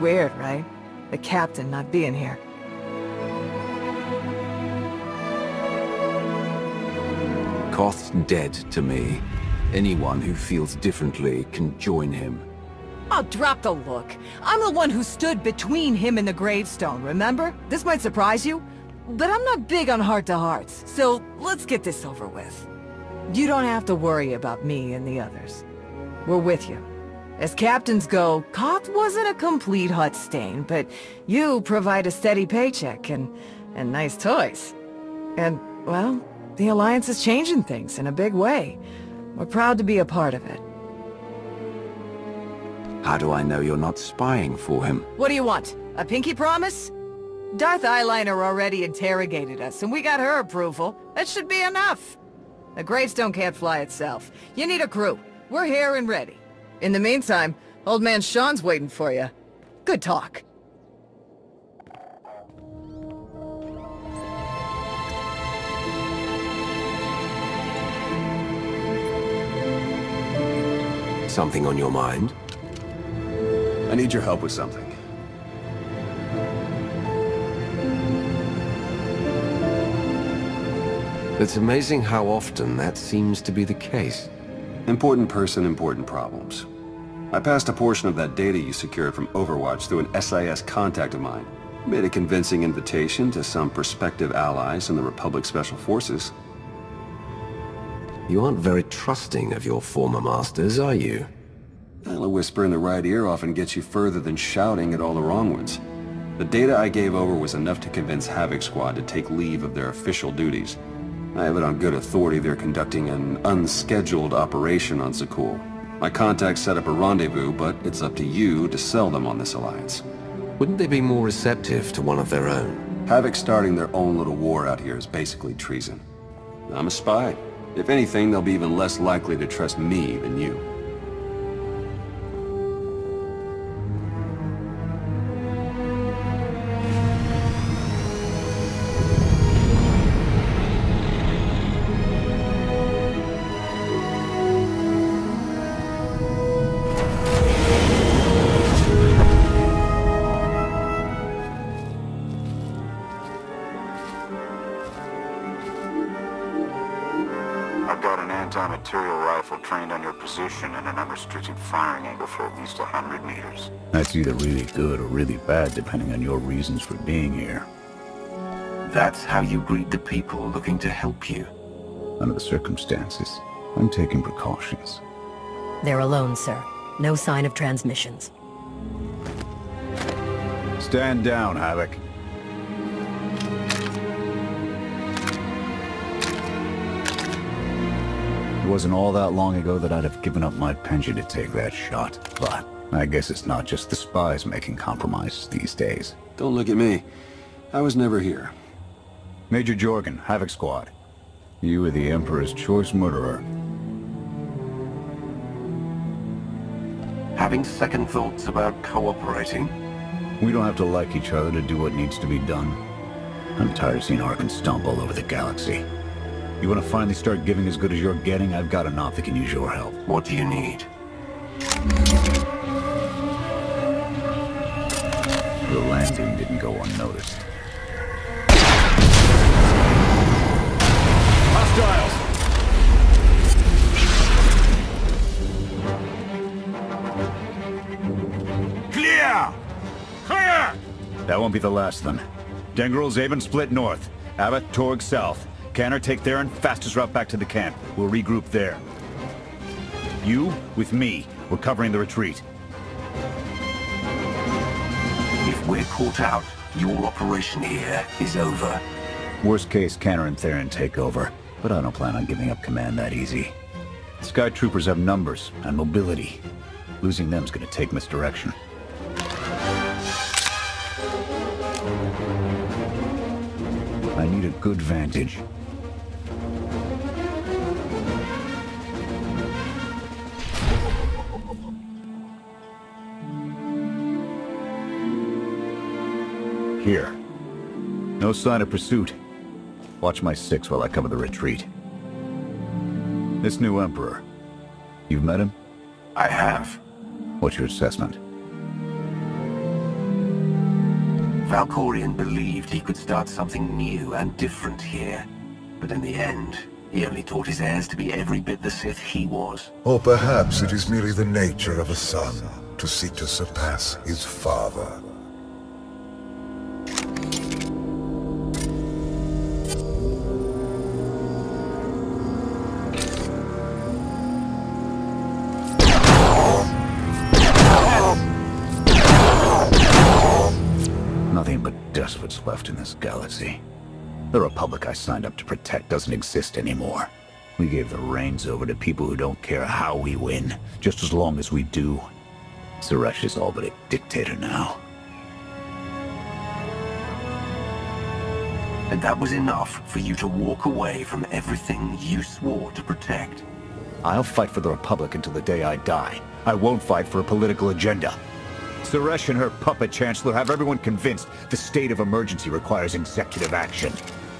weird, right? The captain not being here. Koth's dead to me. Anyone who feels differently can join him. Oh, drop the look. I'm the one who stood between him and the gravestone, remember? This might surprise you, but I'm not big on heart-to-hearts, so let's get this over with. You don't have to worry about me and the others. We're with you. As captains go, Koth wasn't a complete Hutt stain, but you provide a steady paycheck and nice toys. And, well, the Alliance is changing things in a big way. We're proud to be a part of it. How do I know you're not spying for him? What do you want? A pinky promise? Darth Eyeliner already interrogated us, and we got her approval. That should be enough. The gravestone can't fly itself. You need a crew. We're here and ready. In the meantime, old man Sean's waiting for you. Good talk. Something on your mind? I need your help with something. It's amazing how often that seems to be the case. Important person, important problems. I passed a portion of that data you secured from Overwatch through an SIS contact of mine. Made a convincing invitation to some prospective allies in the Republic Special Forces. You aren't very trusting of your former masters, are you? Well, a whisper in the right ear often gets you further than shouting at all the wrong ones. The data I gave over was enough to convince Havoc Squad to take leave of their official duties. I have it on good authority they're conducting an unscheduled operation on Zakul. My contacts set up a rendezvous, but it's up to you to sell them on this alliance. Wouldn't they be more receptive to one of their own? Havoc starting their own little war out here is basically treason. I'm a spy. If anything, they'll be even less likely to trust me than you. Anti-material rifle trained on your position and an unrestricted firing angle for at least 100 meters. That's either really good or really bad, depending on your reasons for being here. That's how you greet the people looking to help you. Under the circumstances, I'm taking precautions. They're alone, sir. No sign of transmissions. Stand down, Havoc. It wasn't all that long ago that I'd have given up my pension to take that shot, but I guess it's not just the spies making compromises these days. Don't look at me. I was never here. Major Jorgen, Havoc Squad. You are the Emperor's choice murderer. Having second thoughts about cooperating? We don't have to like each other to do what needs to be done. I'm tired of seeing Arkham stomp all over the galaxy. You want to finally start giving as good as you're getting? I've got enough that can use your help. What do you need? The landing didn't go unnoticed. Hostiles! Clear! Clear! That won't be the last of them. Dengrel, Zaven split north. Abbott, Torg south. Canner, take Theron, fastest route back to the camp. We'll regroup there. You, with me, we're covering the retreat. If we're caught out, your operation here is over. Worst case, Canner and Theron take over, but I don't plan on giving up command that easy. Sky Troopers have numbers and mobility. Losing them's gonna take misdirection. I need a good vantage. Here. No sign of pursuit. Watch my six while I cover the retreat. This new Emperor. You've met him? I have. What's your assessment? Valkorion believed he could start something new and different here. But in the end, he only taught his heirs to be every bit the Sith he was. Or perhaps it is merely the nature of a son to seek to surpass his father. Nothing but dust what's left in this galaxy. The Republic I signed up to protect doesn't exist anymore. We gave the reins over to people who don't care how we win, just as long as we do. Suresh is all but a dictator now. And that was enough for you to walk away from everything you swore to protect. I'll fight for the Republic until the day I die. I won't fight for a political agenda. Suresh and her puppet chancellor have everyone convinced the state of emergency requires executive action.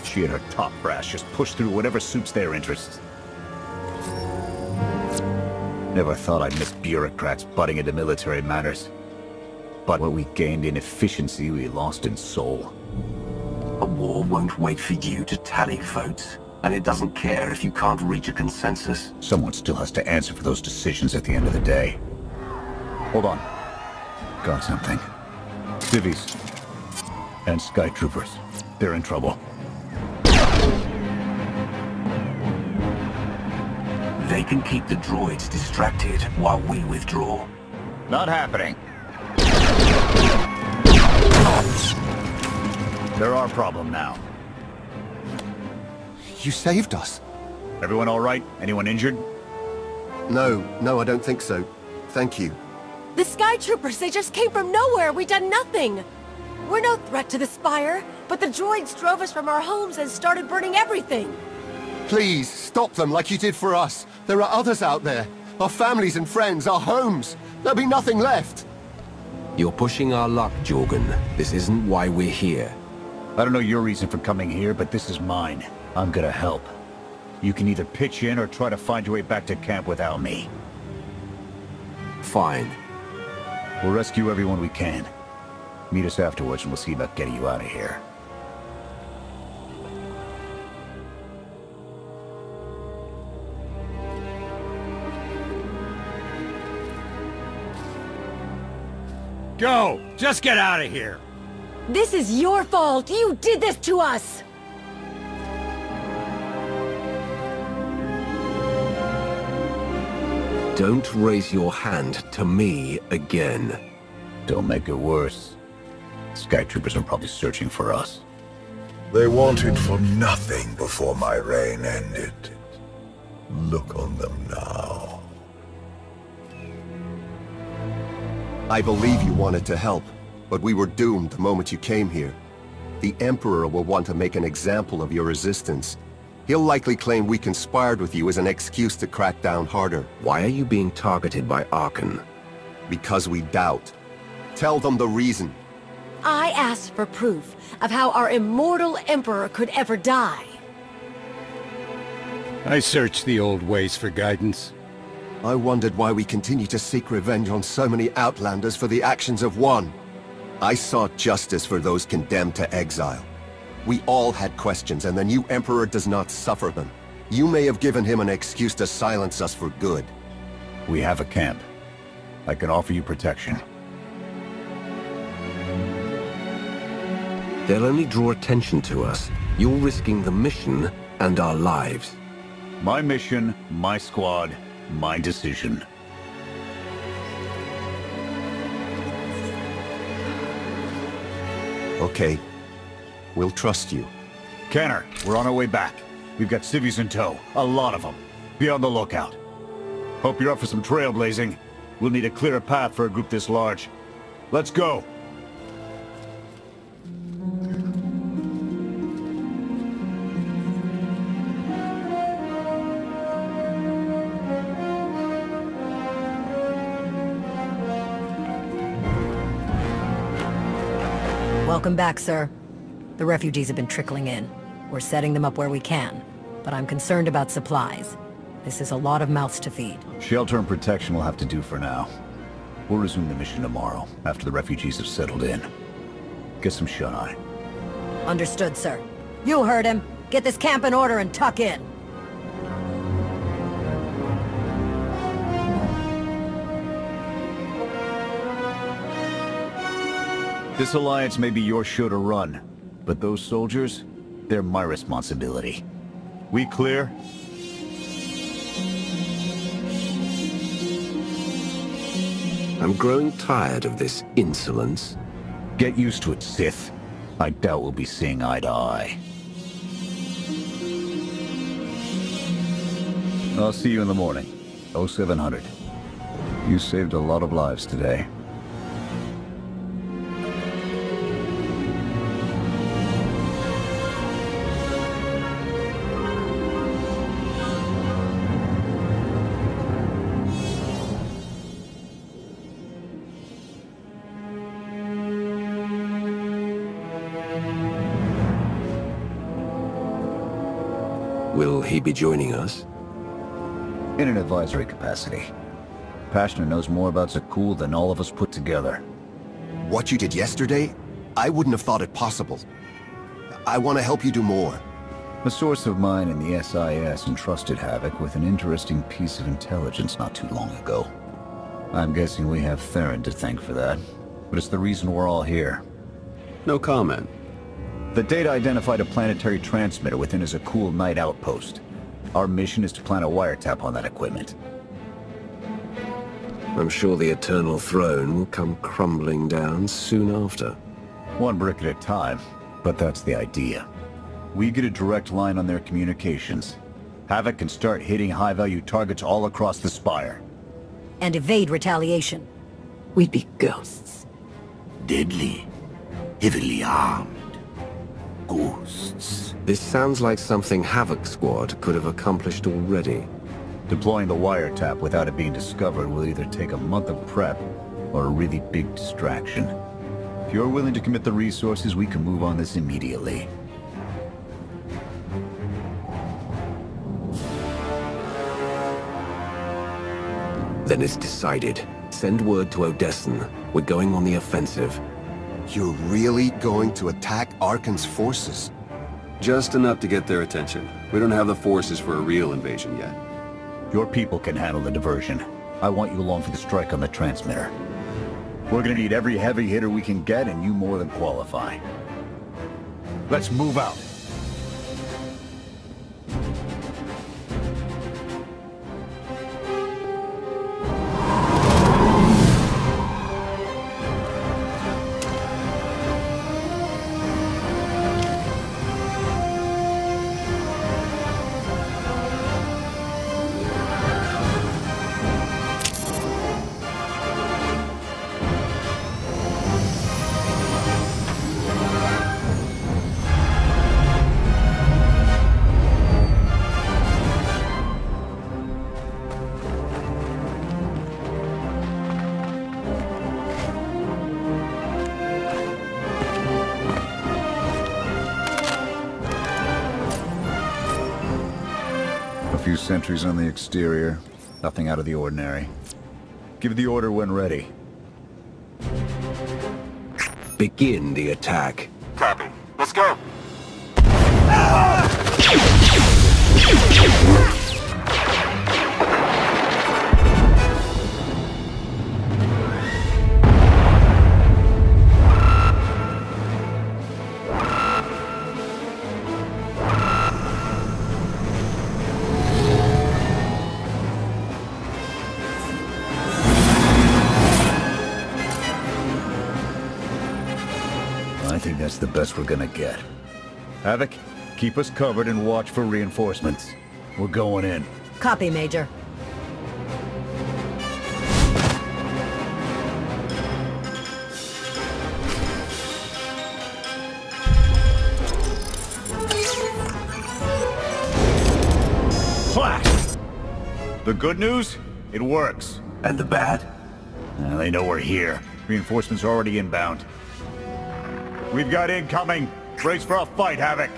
She and her top brass just push through whatever suits their interests. Never thought I'd miss bureaucrats butting into military matters. But what we gained in efficiency, we lost in soul. A war won't wait for you to tally votes, and it doesn't care if you can't reach a consensus. Someone still has to answer for those decisions at the end of the day. Hold on. Got something. Civvies. And Sky Troopers. They're in trouble. They can keep the droids distracted while we withdraw. Not happening. They're our problem now. You saved us. Everyone all right? Anyone injured? No, I don't think so. Thank you. The Sky Troopers, they just came from nowhere. We done nothing. We're no threat to the Spire, but the droids drove us from our homes and started burning everything. Please, stop them like you did for us. There are others out there. Our families and friends, our homes. There'll be nothing left. You're pushing our luck, Jorgen. This isn't why we're here. I don't know your reason for coming here, but this is mine. I'm gonna help. You can either pitch in or try to find your way back to camp without me. Fine. We'll rescue everyone we can. Meet us afterwards and we'll see about getting you out of here. Go! Just get out of here! This is your fault! You did this to us! Don't raise your hand to me again. Don't make it worse. Sky Troopers are probably searching for us. They wanted for nothing before my reign ended. Look on them now. I believe you wanted to help, but we were doomed the moment you came here. The Emperor will want to make an example of your resistance. He'll likely claim we conspired with you as an excuse to crack down harder. Why are you being targeted by Archon? Because we doubt. Tell them the reason. I asked for proof of how our immortal Emperor could ever die. I searched the old ways for guidance. I wondered why we continue to seek revenge on so many Outlanders for the actions of one. I sought justice for those condemned to exile. We all had questions, and the new Emperor does not suffer them. You may have given him an excuse to silence us for good. We have a camp. I can offer you protection. They'll only draw attention to us. You're risking the mission and our lives. My mission, my squad, my decision. Okay. We'll trust you. Canner, we're on our way back. We've got civvies in tow. A lot of them. Be on the lookout. Hope you're up for some trailblazing. We'll need a clearer path for a group this large. Let's go! Welcome back, sir. The refugees have been trickling in. We're setting them up where we can, but I'm concerned about supplies. This is a lot of mouths to feed. Shelter and protection will have to do for now. We'll resume the mission tomorrow, after the refugees have settled in. get some shut-eye. Understood, sir. You heard him. Get this camp in order and tuck in. This alliance may be your show to run, but those soldiers, they're my responsibility. We clear? I'm growing tired of this insolence. Get used to it, Sith. I doubt we'll be seeing eye to eye. I'll see you in the morning. 0700. You saved a lot of lives today. Will he be joining us? In an advisory capacity. Pashner knows more about Zakul than all of us put together. What you did yesterday, I wouldn't have thought it possible. I want to help you do more. A source of mine in the SIS entrusted Havoc with an interesting piece of intelligence not too long ago. I'm guessing we have Theron to thank for that, but it's the reason we're all here. No comment. The data identified a planetary transmitter within a Zakul Night outpost. Our mission is to plant a wiretap on that equipment. I'm sure the Eternal Throne will come crumbling down soon after. One brick at a time, but that's the idea. We get a direct line on their communications. Havoc can start hitting high-value targets all across the Spire. And evade retaliation. We'd be ghosts. Deadly. Heavily armed. Ghosts. This sounds like something Havoc Squad could have accomplished already. Deploying the wiretap without it being discovered will either take a month of prep or a really big distraction. If you're willing to commit the resources, we can move on this immediately. Then it's decided. Send word to Odessen. We're going on the offensive. You're really going to attack Arkan's forces? Just enough to get their attention. We don't have the forces for a real invasion yet. Your people can handle the diversion. I want you along for the strike on the transmitter. We're gonna need every heavy hitter we can get, and you more than qualify. Let's move out. Few sentries on the exterior. Nothing out of the ordinary. Give the order when ready. Begin the attack. Copy. Let's go. I think that's the best we're gonna get. Havoc, keep us covered and watch for reinforcements. We're going in. Copy, Major. Flash! The good news? It works. And the bad? They know we're here. Reinforcements are already inbound. We've got incoming. Brace for a fight, Havoc.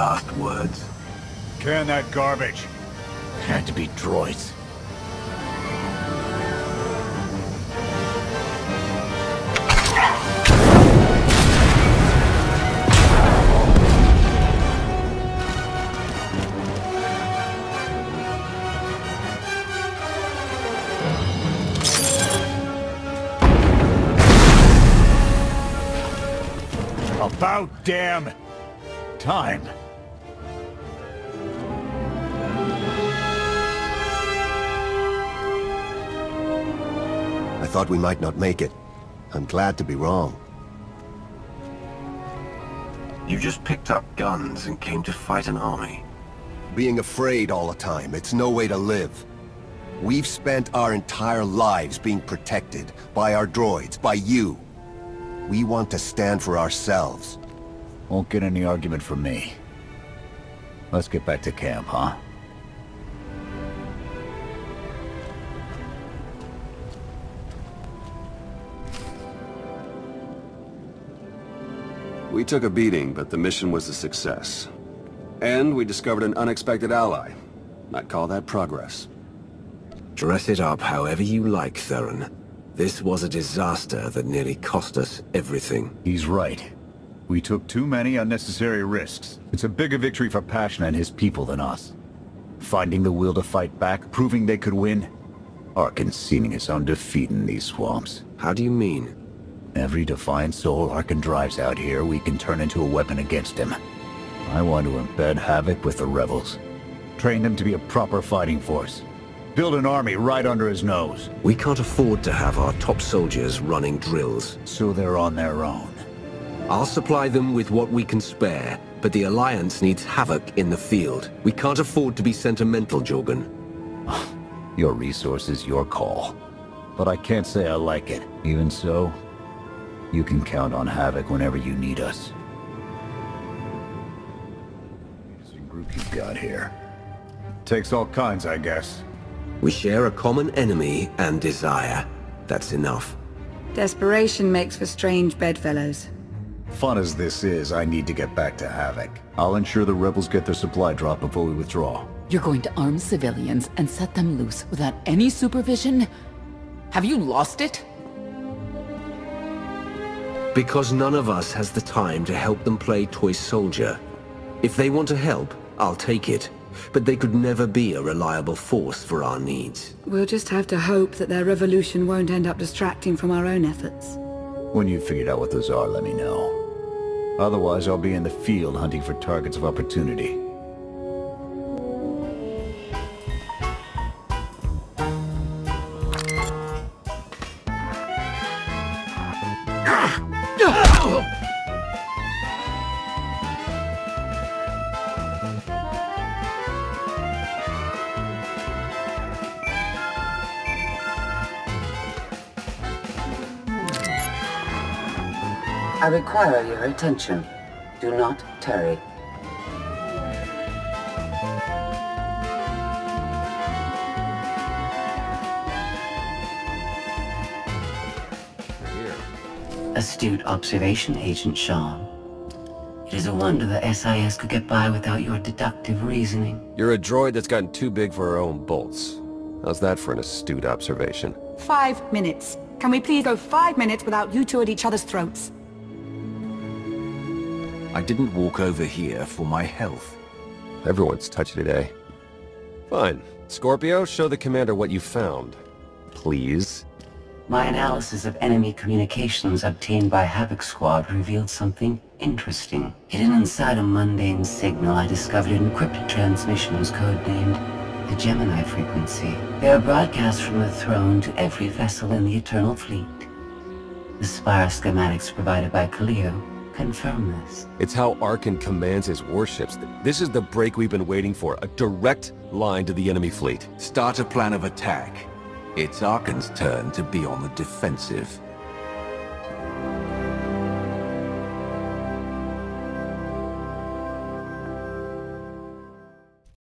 last words. Can that garbage. Had to be droids. About damn time. I thought we might not make it. I'm glad to be wrong. You just picked up guns and came to fight an army. Being afraid all the time, it's no way to live. We've spent our entire lives being protected by our droids, by you. We want to stand for ourselves. Won't get any argument from me. Let's get back to camp, huh? We took a beating, but the mission was a success. And we discovered an unexpected ally. I'd call that progress. Dress it up however you like, Theron. This was a disaster that nearly cost us everything. He's right. We took too many unnecessary risks. It's a bigger victory for Passion and his people than us. Finding the will to fight back, proving they could win. Arcan's seen his own defeat in these swamps. How do you mean? Every defiant soul Arcan drives out here, we can turn into a weapon against him. I want to embed Havoc with the rebels. Train them to be a proper fighting force. Build an army right under his nose. We can't afford to have our top soldiers running drills. So they're on their own. I'll supply them with what we can spare, but the Alliance needs Havoc in the field. We can't afford to be sentimental, Jorgen. Your resources, your call. But I can't say I like it. Even so, you can count on Havoc whenever you need us. Interesting group you've got here. Takes all kinds, I guess. We share a common enemy and desire. That's enough. Desperation makes for strange bedfellows. Fun as this is, I need to get back to Havoc. I'll ensure the rebels get their supply drop before we withdraw. You're going to arm civilians and set them loose without any supervision? Have you lost it? Because none of us has the time to help them play toy soldier. If they want to help, I'll take it. But they could never be a reliable force for our needs. We'll just have to hope that their revolution won't end up distracting from our own efforts. When you've figured out what those are, let me know. Otherwise, I'll be in the field hunting for targets of opportunity. I require your attention. Do not tarry. Astute observation, Agent Shaw. It is a wonder the SIS could get by without your deductive reasoning. You're a droid that's gotten too big for her own bolts. How's that for an astute observation? 5 minutes. Can we please go 5 minutes without you two at each other's throats? I didn't walk over here for my health. Everyone's touchy today. Fine. Scorpio, show the commander what you found. Please. My analysis of enemy communications obtained by Havoc Squad revealed something interesting. Hidden inside a mundane signal, I discovered an encrypted transmissions codenamed the Gemini frequency. They are broadcast from the throne to every vessel in the Eternal Fleet. The Spire schematics provided by Kaleo confirm this. It's how Arcan commands his warships. This is the break we've been waiting for. A direct line to the enemy fleet. Start a plan of attack. It's Arcan's turn to be on the defensive.